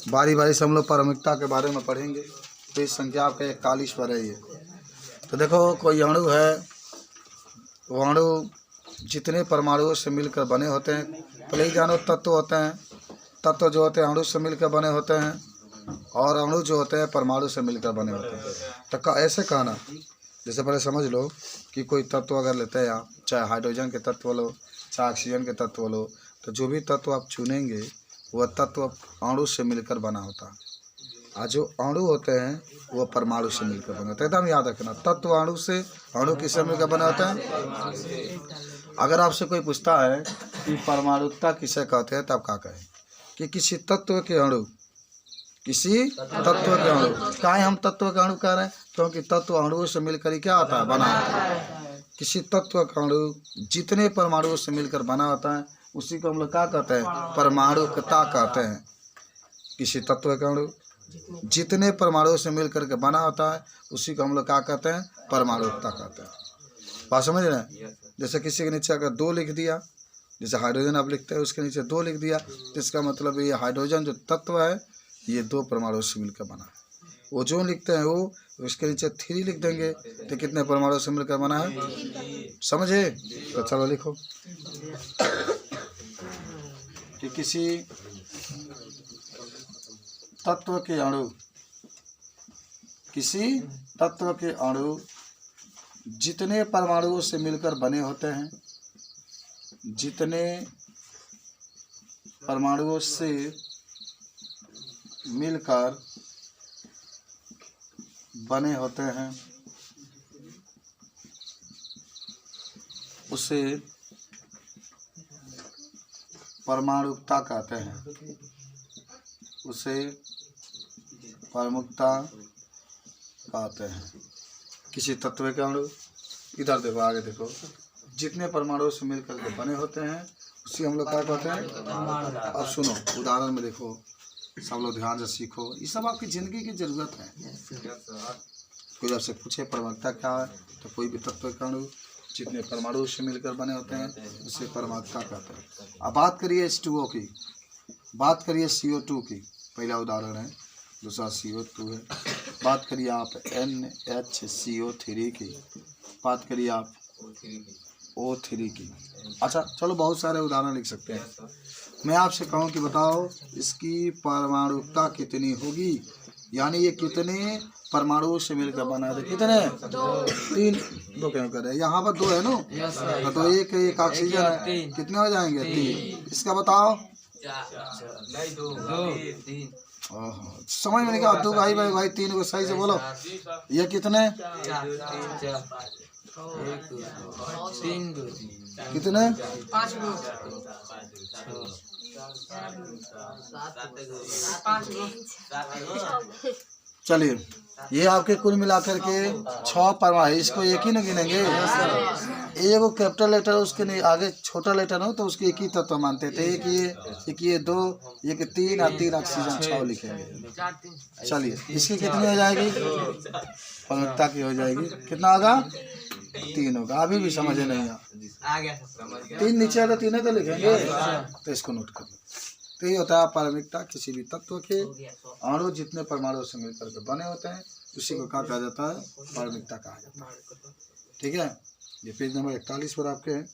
बारी बारी से हम लोग पारमिकता के बारे में पढ़ेंगे। पेज संख्या आपका 41 पर है ये। तो देखो कोई अणु है, वो अणु जितने परमाणुओं से मिलकर बने होते हैं, पहले ही जानो तत्व होते हैं, तत्व जो होते हैं अणु से मिलकर बने होते हैं, और अणु जो होते हैं परमाणु से मिलकर बने होते हैं। तो ऐसे कहना, जैसे पहले समझ लो कि कोई तत्व अगर लेते हैं आप, चाहे हाइड्रोजन के तत्व लो, चाहे ऑक्सीजन के तत्व लो, तो जो भी तत्व आप चुनेंगे वह तत्व अणु से मिलकर बना होता है, और जो अणु होते हैं वो परमाणु से मिलकर बने होते हैं। एकदम याद रखना, तत्व अणु से, अणु किससे मिलकर बना होता है। अगर आपसे कोई पूछता है कि परमाणुकता किसे कहते हैं, तब क्या कहें कि किसी तत्व के अणु, किसी तत्व के अणु। काहे हम तत्व के अणु कह रहे हैं, क्योंकि तत्व अणुओं से मिलकर ही क्या होता है, बना होता है। किसी तत्व का अणु जितने परमाणुओं से मिलकर बना होता है उसी को हम लोग क्या कहते हैं, परमाणुकता कहते हैं। किसी तत्व का अणु जितने परमाणुओं से मिलकर के बना होता है उसी को हम लोग क्या कहते हैं, परमाणुकता कहते हैं। बात समझ रहे हैं। जैसे किसी के नीचे अगर 2 लिख दिया, जैसे हाइड्रोजन आप लिखते हैं उसके नीचे 2 लिख दिया, तो इसका मतलब ये हाइड्रोजन जो तत्व है ये 2 परमाणुओं से मिलकर बना है। वो जो लिखते हैं वो उसके नीचे 3 लिख देंगे, तो कितने परमाणुओं से मिलकर बना है, समझे। तो चलो लिखो कि किसी तत्व के अणु, किसी तत्व के अणु जितने परमाणुओं से मिलकर बने होते हैं, जितने परमाणुओं से मिलकर बने होते हैं उसे परमाणुकता कहते हैं, उसे परमुकता कहते हैं। किसी तत्व के अणु, इधर देखो, आगे देखो, जितने परमाणुओं से मिलकर के बने होते हैं उसी हम लोग क्या कहते हैं। अब सुनो उदाहरण में देखो, सब लोग ध्यान से सीखो, ये सब आपकी ज़िंदगी की ज़रूरत है। कोई आपसे पूछे परमाणुकता क्या है, तो कोई भी तत्व के अणु जितने परमाणुओं से मिलकर बने होते हैं उसे परमाणुकता कहते हैं। अब बात करिए H2O की, बात करिए CO2 की, पहला उदाहरण है, दूसरा CO2 है। बात करिए आप NHCO3 की, बात करिए आप O3 की। अच्छा चलो बहुत सारे उदाहरण लिख सकते हैं। मैं आपसे कहूँ कि बताओ इसकी परमाणुकता कितनी होगी, यानी ये कितने परमाणुओं से मिलकर बना है। कितने, 3, 2 क्यों कर रहे हैं, यहाँ पर 2 है ना, तो एक ऑक्सीजन है, कितने हो जाएंगे, 3। इसका बताओ, समझ में नहीं क्या, 2 भाई 3 को सही से बोलो, ये कितने, कितने, 5 चलिए ये आपके कुल मिलाकर के 6 परमाणु, इसको एक ही न गिनेंगे। एक वो कैपिटल लेटर उसके नहीं आगे छोटा लेटर हो तो उसके एक ही तत्व मानते थे, एक ये 2, एक 3 और 3 ऑक्सीजन 6 लिखेंगे। चलिए इसकी कितनी हो जाएगी, परमाणुकता की हो जाएगी, कितना होगा, 3 होगा। अभी भी समझे नहीं आ गया, 3 नीचे अगर 3 है तो लिखेंगे, तो इसको नोट कर लो। तो ये होता है परमाणुकता, किसी भी तत्व के अणु जितने परमाणुओं से मिलकर के बने होते हैं उसी को क्या कहा जाता है, परमाणुकता कहा जाता है। ठीक है, ये पेज नंबर 41 पर आपके है,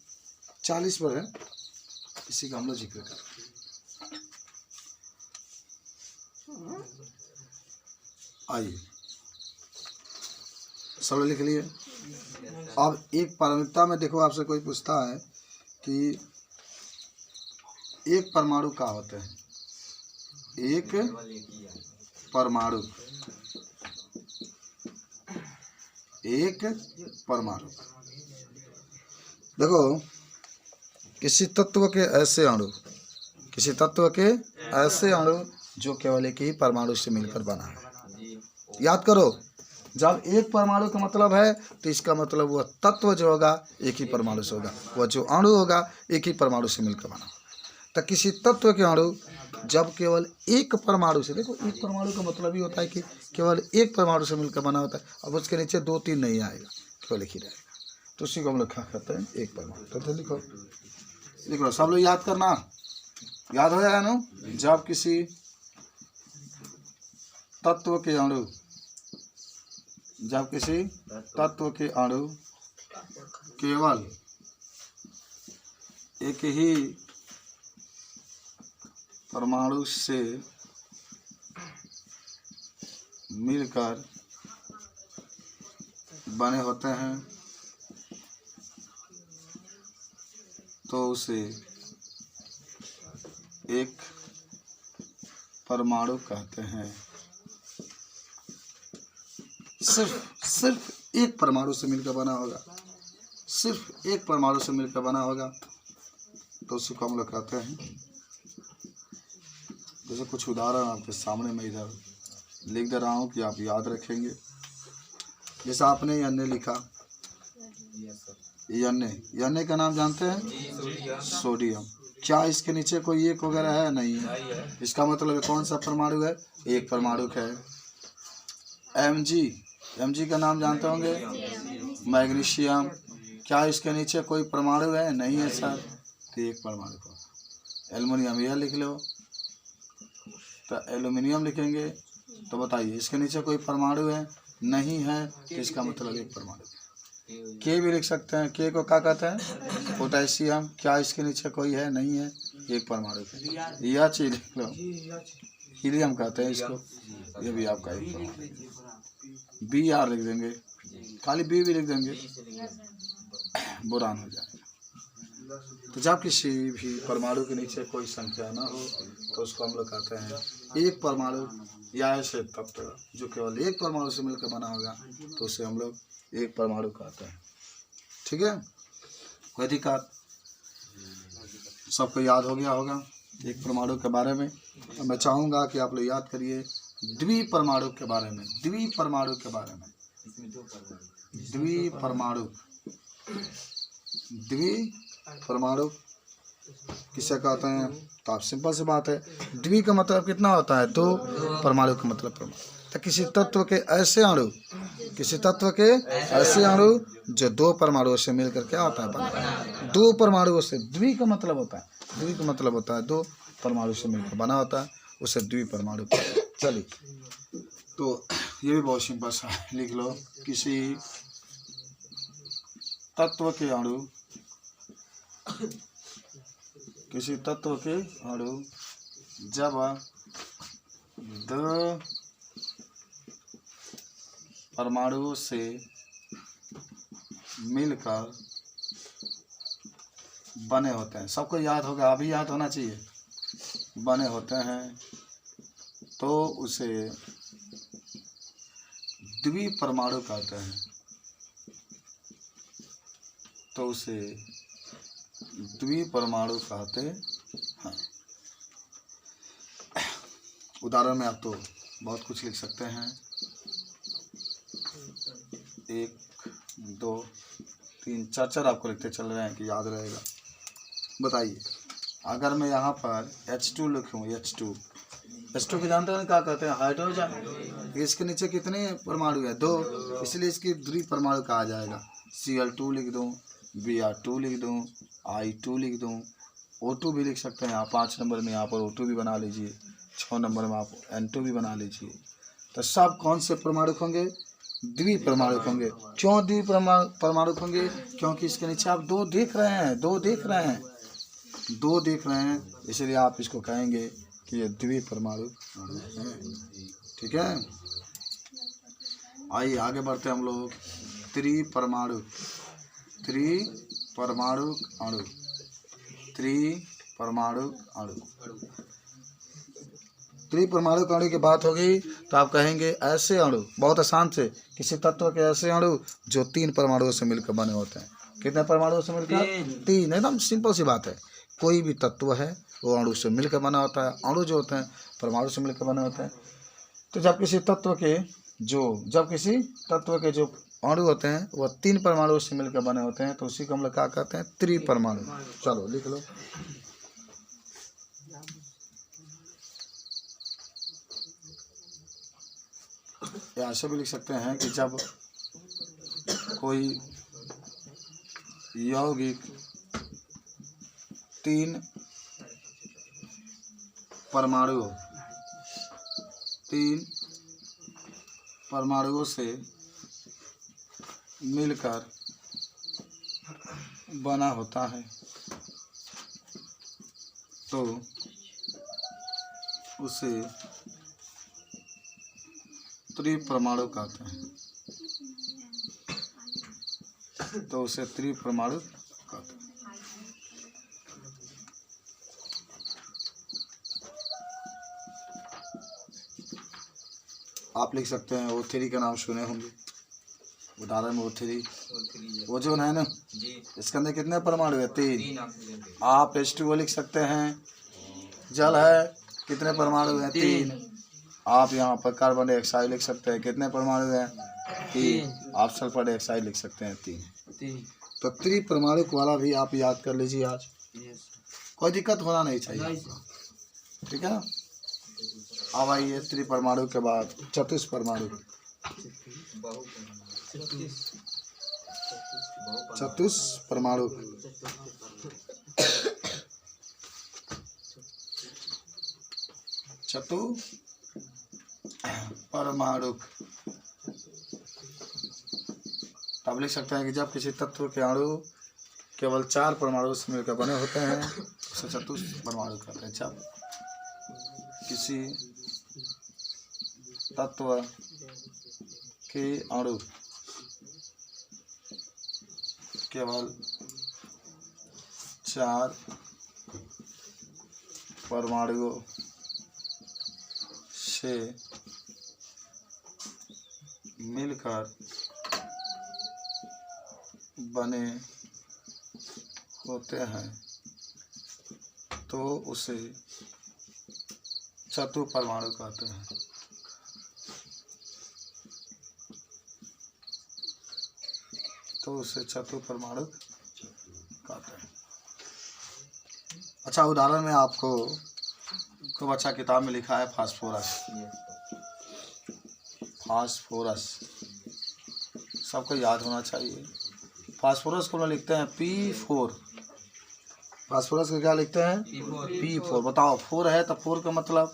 40 पर है, इसी का हम लोग जिक्र करें। आइए सब लिख लिए। अब एक परमाणुकता में देखो, आपसे कोई पूछता है कि एक परमाणु क्या होते हैं, एक परमाणु, एक परमाणु। देखो किसी तत्व के ऐसे अणु, किसी तत्व के ऐसे अणु जो केवल एक ही परमाणु से मिलकर बना है। याद करो, जब एक परमाणु का मतलब है तो इसका मतलब वह तत्व जो होगा एक ही परमाणु से होगा, वह जो अणु होगा एक ही परमाणु से मिलकर बना। तो किसी तत्व के अणु जब केवल एक परमाणु से, देखो एक परमाणु का मतलब ही होता है कि केवल एक परमाणु से मिलकर बना होता है। अब उसके नीचे 2 3 नहीं आएगा, केवल एक ही रहेगा, तो उसी को हम लोग क्या कहते हैं, एक परमाणु। तो लिखो, लिखो सब लोग याद करना, याद हो जाएगा ना। जब किसी तत्व के अणु, जब किसी तत्व के अणु केवल एक ही परमाणु से मिलकर बने होते हैं तो उसे एक परमाणु कहते हैं। सिर्फ एक परमाणु से मिलकर बना होगा, सिर्फ एक परमाणु से मिलकर बना होगा तो उसी को हम लोग कहते हैं। जैसे कुछ उदाहरण आपके सामने मैं इधर लिख दे रहा हूँ कि आप याद रखेंगे। जैसे आपने यन्ने लिखा, यन्ने का नाम जानते हैं? सोडियम। क्या इसके नीचे कोई एक वगैरह है? नहीं है। इसका मतलब कौन सा परमाणु है? एक परमाणु है। Mg का नाम जानते होंगे? मैग्नीशियम। क्या इसके नीचे कोई परमाणु है? नहीं है सर, तो एक परमाणु का। एल्युमिनियम, यह लिख लो, तो एल्युमिनियम लिखेंगे तो बताइए इसके नीचे कोई परमाणु है? नहीं है, तो इसका मतलब एक परमाणु। के भी लिख सकते हैं, के को क्या कहते हैं? पोटेशियम। क्या इसके नीचे कोई है? नहीं है, एक परमाणु है। यह चीज लिख लो, हीलियम कहते हैं इसको, ये भी आपका एक परमाणु। Br लिख देंगे, खाली बी भी लिख देंगे, बोरान हो जाएगा। तो जब किसी भी परमाणु के नीचे कोई संख्या ना हो तो उसको हम लोग कहते हैं एक परमाणु, या ऐसे तत्व जो केवल एक परमाणु से मिलकर बना होगा तो उसे हम लोग एक परमाणु कहते हैं। ठीक है, कोई दिक्कत? सबको याद हो गया होगा एक परमाणु के बारे में। तो मैं चाहूँगा कि आप लोग याद करिए द्विपरमाणु के बारे में। द्विपरमाणु के बारे में, द्विपरमाणु, द्विपरमाणु किसे कहते हैं? तो आप सिंपल सी बात है, द्वि का मतलब कितना होता है? दो। परमाणु का मतलब परमाणु। तो किसी तत्व के ऐसे अणु, किसी तत्व के ऐसे अणु जो दो परमाणुओं से मिलकर क्या होता है? बना। दो परमाणुओं से, द्वि का मतलब होता है, द्वि का मतलब होता है दो परमाणु से मिलकर बना होता है, उसे द्विपरमाणु कहते हैं। चलिए, तो ये भी बहुत सिंपल सा लिख लो, किसी तत्व के अणु, किसी तत्व के अणु जब दो परमाणुओं से मिलकर बने होते हैं। सबको याद होगा, अभी याद होना चाहिए। बने होते हैं तो उसे द्विपरमाणु कहते हैं, तो उसे द्विपरमाणु कहते हैं। उदाहरण में आप तो बहुत कुछ लिख सकते हैं, 1 2 3 4 आपको लिखते चल रहे हैं कि याद रहेगा। बताइए, अगर मैं यहाँ पर H2 लिखूँ, H2 को जानते हैं क्या कहते हैं? हाइड्रोजन। इसके नीचे कितने परमाणु है? 2, इसलिए इसकी द्विपरमाणु कहा जाएगा। Cl2 लिख दूँ, Br2 लिख दूँ, I2 लिख दूँ, O2 भी लिख सकते हैं आप। 5 नंबर में यहाँ पर O2 भी बना लीजिए, 6 नंबर में आप N2 भी बना लीजिए। तो सब कौन से परमाणु होंगे? द्विपरमाणु होंगे। क्यों द्विपरमाणु होंगे? क्योंकि इसके नीचे आप दो देख रहे हैं, दो देख रहे हैं, इसलिए आप इसको कहेंगे कि ये द्विपरमाणु है। ठीक है, आइए आगे बढ़ते हैं हम लोग। त्रिपरमाणु अणु, त्रिपरमाणु अणु। त्रिपरमाणु अणु की बात होगी तो आप कहेंगे ऐसे अणु, बहुत आसान से, किसी तत्व के ऐसे अणु जो 3 परमाणुओं से मिलकर बने होते हैं। कितने परमाणुओं से मिलकर? 3। एकदम सिंपल सी बात है। कोई भी तत्व है वो अणु से मिलकर बना होता है। अणु जो होते हैं परमाणु से मिलकर बने होते हैं। तो जब किसी तत्व के जो अणु होते हैं वो 3 परमाणुओं से मिलकर बने होते हैं तो उसी को हम लोग क्या कहते हैं? त्रिपरमाणु। चलो लिख लो। ऐसे भी लिख सकते हैं कि जब कोई यौगिक 3 परमाणु परमाणुओं से मिलकर बना होता है तो उसे त्रिपरमाणु कहते हैं। तो उसे त्रिपरमाणु कहते हैं। आप लिख सकते हैं O3 का नाम सुने होंगे, उदाहरण में O3 ओजोन है ना जी, इसके अंदर कितने परमाणु है? 3। आप H2O लिख सकते हैं, जल है, कितने परमाणु हैं? 3। आप यहाँ पर कार्बन डाइऑक्साइड लिख सकते हैं, कितने परमाणु हैं? 3। आप सल्फर डाइऑक्साइड लिख सकते हैं, 3। तो त्रिपरमाणु वाला भी आप याद कर लीजिए आज, कोई दिक्कत होना नहीं चाहिए, ठीक है ना। अब आइए त्रिपरमाणु के बाद चतुष्परमाणु। चतुष्परमाणु चतुष्परमाणु तब लिख सकते हैं कि जब किसी तत्व के अणु केवल 4 परमाणु से मिलकर बने होते हैं उसे चतुष्परमाणु कहते हैं। जब किसी तत्व के अणु केवल 4 परमाणुओं से मिलकर बने होते हैं तो उसे चतुपरमाणु कहते हैं। तो उसे चतुपरमाणु कहते हैं। अच्छा, उदाहरण में आपको खूब अच्छा किताब में लिखा है फास्फोरस। फास्फोरस सबको याद होना चाहिए। फास्फोरस को लिखते हैं P4। फास्फोरस को क्या लिखते हैं? P4। बताओ, 4 है तो 4 का मतलब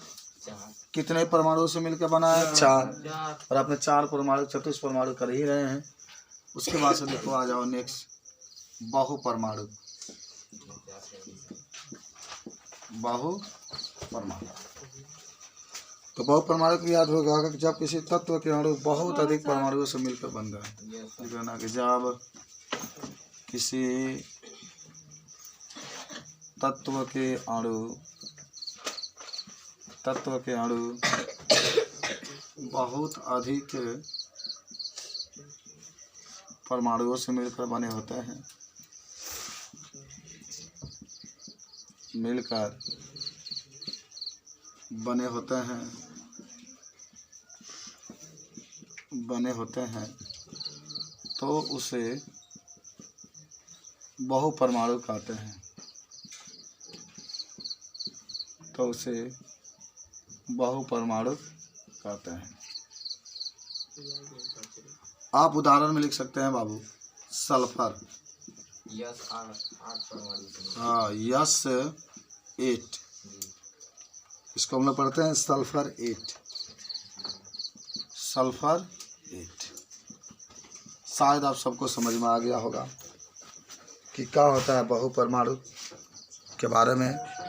कितने परमाणु से मिलकर बना है? 4। और आपने 4 परमाणु चतुष्परमाणु कर ही रहे हैं। उसके बाद से देखो, आ जाओ नेक्स्ट, बहुपरमाणु। बहुपरमाणु तो बहुपरमाणु को याद होगा कि जब किसी तत्व के अणु बहुत अधिक परमाणुओं से मिलकर बन रहा है। लिखना कि जब किसी तत्व के अणु बहुत अधिक परमाणुओं से मिलकर बने होते हैं, तो उसे बहुपरमाणु कहते हैं। तो उसे बहुपरमाणु कहते हैं। आप उदाहरण में लिख सकते हैं बाबू, सल्फर। हाँ, S8। इसको हम लोग पढ़ते हैं सल्फर 8। सल्फर 8 शायद आप सबको समझ में आ गया होगा कि क्या होता है बहुपरमाणु के बारे में।